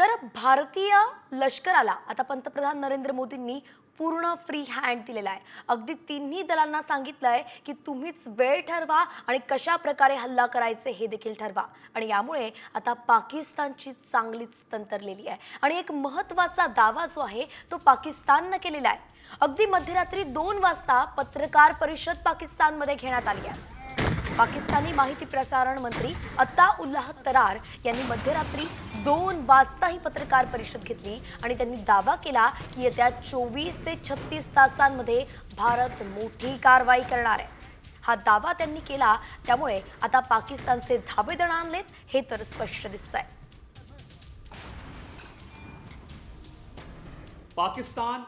तर भारतीय लष्कराला आता पंतप्रधान नरेंद्र मोदींनी पूर्ण फ्री हँड दिलेला आहे। अगदी तिन्ही दलांना सांगितलंय की तुम्हीच वेळ ठरवा आणि कशा प्रकारे हल्ला करायचे हे देखील ठरवा। आणि यामुळे आता पाकिस्तानची चांगलीच तंत्रलेली आहे आणि एक महत्त्वाचा दावा जो आहे तो पाकिस्तानने केलेला आहे। अगदी मध्यरात्री 2 वाजता पत्रकार परिषद पाकिस्तानमध्ये घेण्यात आली आहे। पाकिस्तानी माहिती प्रसारण मंत्री अत्ता उल्लाह तरार यांनी मध्यरात्री 2 वाजता ही पत्रकार परिषद घेतली आणि त्यांनी दावा केला की येत्या 24 ते 36 तासांमध्ये भारत मोठी कारवाई करणार आहे। हा दावा त्यांनी केला त्यामुळे आता पाकिस्तानचे धाबे दणाणलेत हे तर स्पष्ट दिसतंय। Pakistan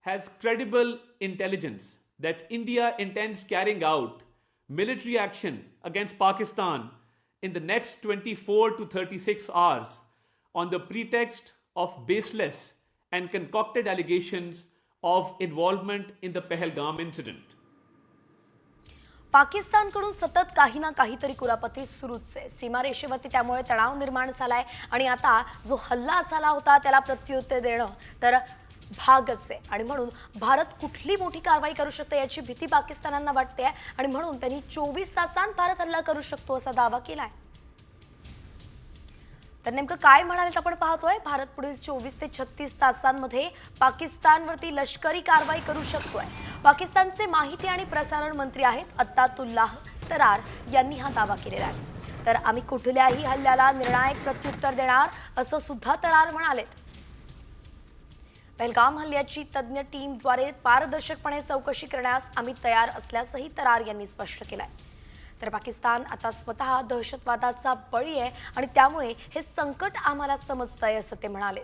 has credible intelligence that India intends carrying out military action against Pakistan in the next 24 to 36 hours on the pretext of baseless and concocted allegations of involvement in the Pahalgam incident. पाकिस्तानकडून सतत काही ना काहीतरी कुरापती सुरूच आहे। सीमारेषेवरती त्यामुळे तणाव निर्माण झालाय आणि आता जो हल्ला झाला होता त्याला प्रत्युत्तर देणं तर भागच आहे आणि म्हणून भारत कुठली मोठी कारवाई करू शकते याची भीती पाकिस्तानांना वाटते आणि म्हणून त्यांनी 24 तासांत भारत हल्ला करू शकतो असा दावा केलाय। तर नेमकं काय म्हणाले आपण पाहतोय। भारत पुढील 24 ते 36 तासांमध्ये पाकिस्तानवरती लष्करी कारवाई करू शकतोय। पाकिस्तानचे माहिती आणि प्रसारण मंत्री आहेत अत्तातुल्लाह तरार यांनी हा दावा केलेला आहे। तर आम्ही कुठल्याही हल्ल्याला निर्णायक प्रत्युत्तर देणार असं सुद्धा तरार म्हणालेत। पहलगाम हल्ल्याची तज्ञ टीमद्वारे पारदर्शकपणे चौकशी करण्यास आम्ही तयार असल्याचंही तरार यांनी स्पष्ट केलंय। तर पाकिस्तान आता स्वतः दहशतवादाचा बळी आहे आणि त्यामुळे हे संकट आम्हाला समजतंय असं ते म्हणाले।